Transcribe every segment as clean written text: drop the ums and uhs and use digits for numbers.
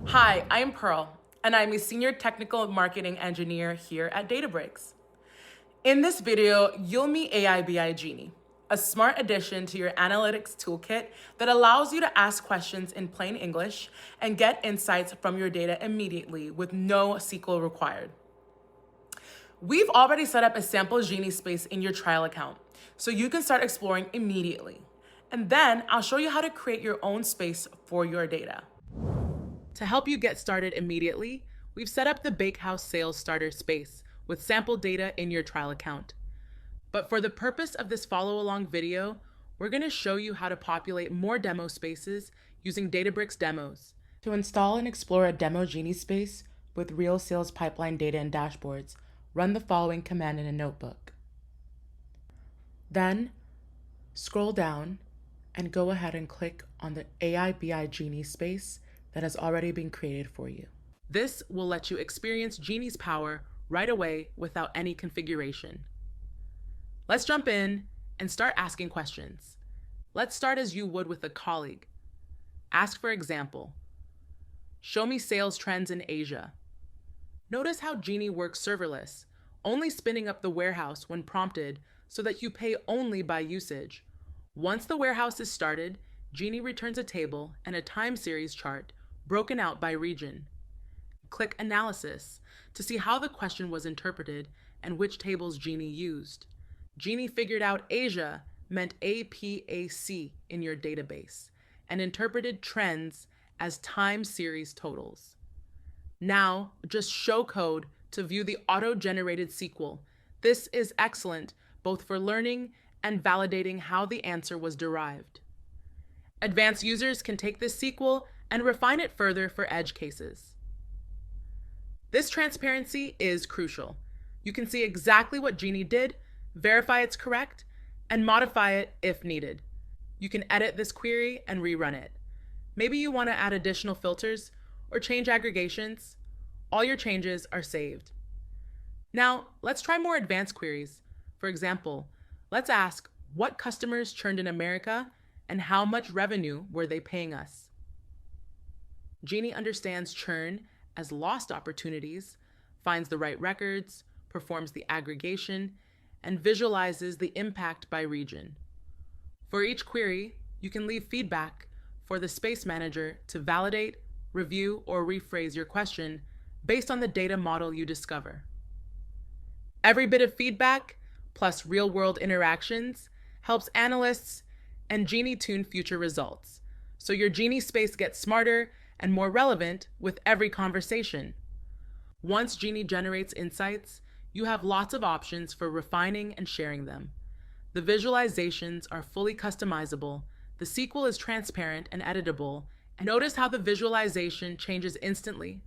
Hi, I'm Pearl, and I'm a senior technical marketing engineer here at Databricks. In this video, you'll meet AI Genie, a smart addition to your analytics toolkit that allows you to ask questions in plain English and get insights from your data immediately with no SQL required. We've already set up a sample Genie space in your trial account, so you can start exploring immediately. And then I'll show you how to create your own space for your data. To help you get started immediately, we've set up the Bakehouse Sales Starter space with sample data in your trial account. But for the purpose of this follow-along video, we're going to show you how to populate more demo spaces using Databricks demos. To install and explore a demo Genie space with real sales pipeline data and dashboards, run the following command in a notebook. Then, scroll down and go ahead and click on the AI Genie space that has already been created for you. This will let you experience Genie's power right away without any configuration. Let's jump in and start asking questions. Let's start as you would with a colleague. Ask for example, show me sales trends in Asia. Notice how Genie works serverless, only spinning up the warehouse when prompted so that you pay only by usage. Once the warehouse is started, Genie returns a table and a time series chart broken out by region. Click Analysis to see how the question was interpreted and which tables Genie used. Genie figured out Asia meant APAC in your database and interpreted trends as time series totals. Now, just show code to view the auto-generated SQL. This is excellent both for learning and validating how the answer was derived. Advanced users can take this SQL and refine it further for edge cases. This transparency is crucial. You can see exactly what Genie did, verify it's correct, and modify it if needed. You can edit this query and rerun it. Maybe you want to add additional filters or change aggregations. All your changes are saved. Now, let's try more advanced queries. For example, let's ask what customers churned in America and how much revenue were they paying us? Genie understands churn as lost opportunities, finds the right records, performs the aggregation, and visualizes the impact by region. For each query, you can leave feedback for the space manager to validate, review, or rephrase your question based on the data model you discover. Every bit of feedback, plus real-world interactions, helps analysts and Genie tune future results, so your Genie space gets smarter and more relevant with every conversation. Once Genie generates insights, you have lots of options for refining and sharing them. The visualizations are fully customizable, the SQL is transparent and editable, and notice how the visualization changes instantly,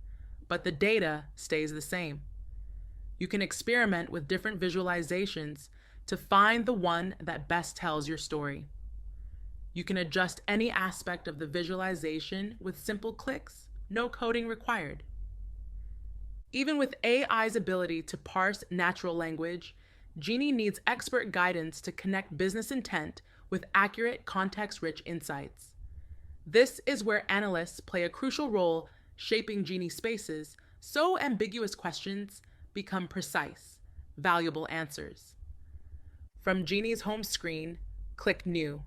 but the data stays the same. You can experiment with different visualizations to find the one that best tells your story. You can adjust any aspect of the visualization with simple clicks, no coding required. Even with AI's ability to parse natural language, Genie needs expert guidance to connect business intent with accurate, context-rich insights. This is where analysts play a crucial role shaping Genie spaces so ambiguous questions become precise, valuable answers. From Genie's home screen, click New.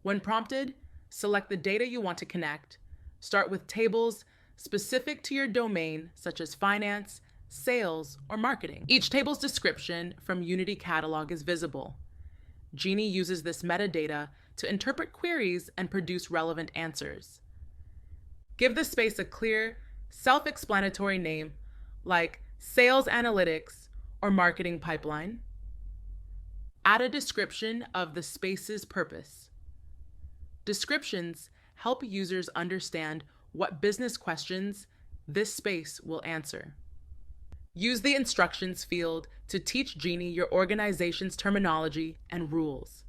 When prompted, select the data you want to connect. Start with tables specific to your domain, such as finance, sales, or marketing. Each table's description from Unity Catalog is visible. Genie uses this metadata to interpret queries and produce relevant answers. Give the space a clear, self-explanatory name like Sales Analytics or Marketing Pipeline. Add a description of the space's purpose. Descriptions help users understand what business questions this space will answer. Use the instructions field to teach Genie your organization's terminology and rules.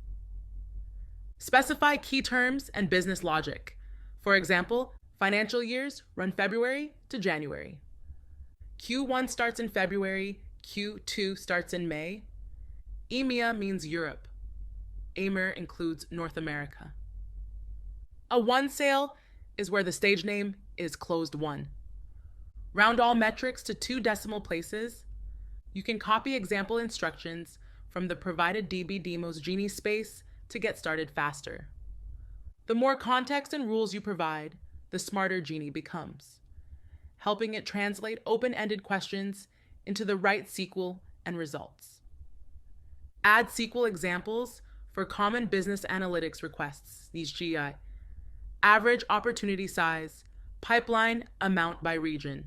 Specify key terms and business logic. For example, financial years run February to January. Q1 starts in February, Q2 starts in May. EMEA means Europe. AMER includes North America. A won sale is where the stage name is closed won. Round all metrics to 2 decimal places. You can copy example instructions from the provided DB Demos Genie space to get started faster. The more context and rules you provide, the smarter Genie becomes, helping it translate open-ended questions into the right SQL and results. Add SQL examples for common business analytics requests, these GI. Average opportunity size, pipeline amount by region.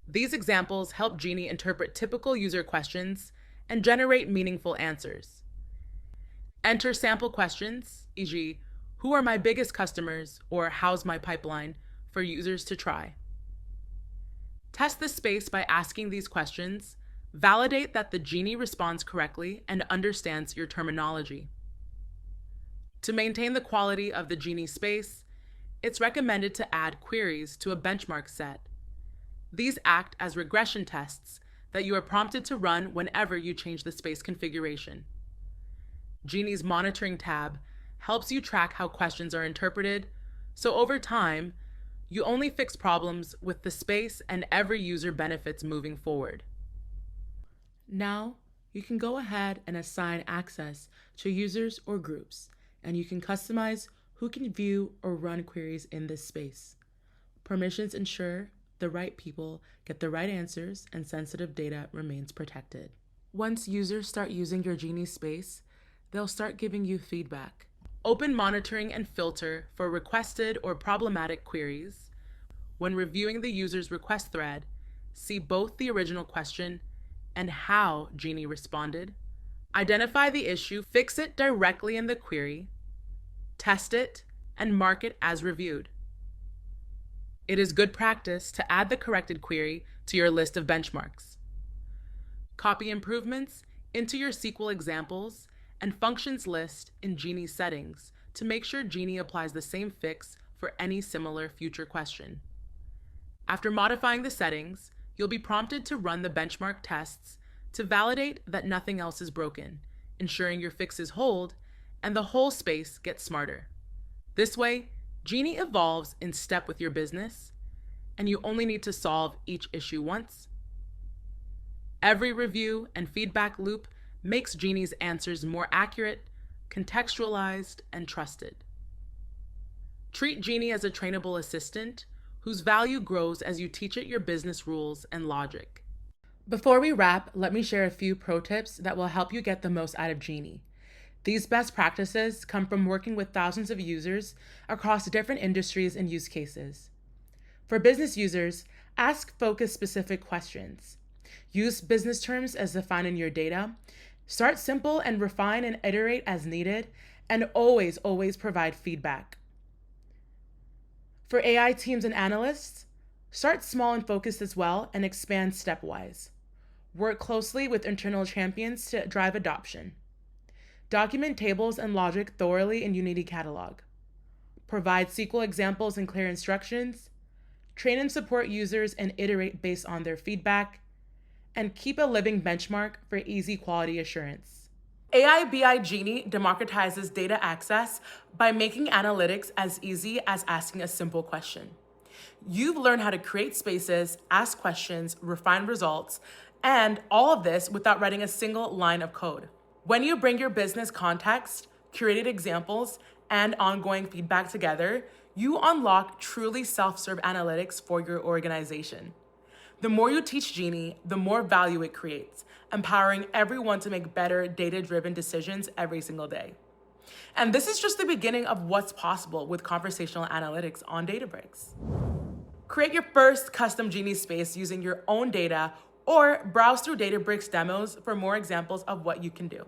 These examples help Genie interpret typical user questions and generate meaningful answers. Enter sample questions, e.g., who are my biggest customers or how's my pipeline, for users to try. Test the space by asking these questions. Validate that the Genie responds correctly and understands your terminology. To maintain the quality of the Genie space, it's recommended to add queries to a benchmark set. These act as regression tests that you are prompted to run whenever you change the space configuration. Genie's monitoring tab helps you track how questions are interpreted, so over time, you only fix problems with the space and every user benefits moving forward. Now, you can go ahead and assign access to users or groups, and you can customize who can view or run queries in this space. Permissions ensure the right people get the right answers and sensitive data remains protected. Once users start using your Genie space, they'll start giving you feedback. Open monitoring and filter for requested or problematic queries. When reviewing the user's request thread, see both the original question and how Genie responded. Identify the issue, fix it directly in the query, test it, and mark it as reviewed. It is good practice to add the corrected query to your list of benchmarks. Copy improvements into your SQL examples and functions list in Genie settings to make sure Genie applies the same fix for any similar future question. After modifying the settings, you'll be prompted to run the benchmark tests to validate that nothing else is broken, ensuring your fixes hold and the whole space gets smarter. This way, Genie evolves in step with your business, and you only need to solve each issue once. Every review and feedback loop makes Genie's answers more accurate, contextualized, and trusted. Treat Genie as a trainable assistant whose value grows as you teach it your business rules and logic. Before we wrap, let me share a few pro tips that will help you get the most out of Genie. These best practices come from working with thousands of users across different industries and use cases. For business users, ask focus-specific questions. Use business terms as defined in your data. Start simple and refine and iterate as needed, and always provide feedback. For AI teams and analysts, start small and focused as well and expand stepwise. Work closely with internal champions to drive adoption. Document tables and logic thoroughly in Unity Catalog. Provide SQL examples and clear instructions. Train and support users and iterate based on their feedback. And keep a living benchmark for easy quality assurance. AI BI Genie democratizes data access by making analytics as easy as asking a simple question. You've learned how to create spaces, ask questions, refine results, and all of this without writing a single line of code. When you bring your business context, curated examples, and ongoing feedback together, you unlock truly self-serve analytics for your organization. The more you teach Genie, the more value it creates, empowering everyone to make better data-driven decisions every single day. And this is just the beginning of what's possible with conversational analytics on Databricks. Create your first custom Genie space using your own data or browse through Databricks demos for more examples of what you can do.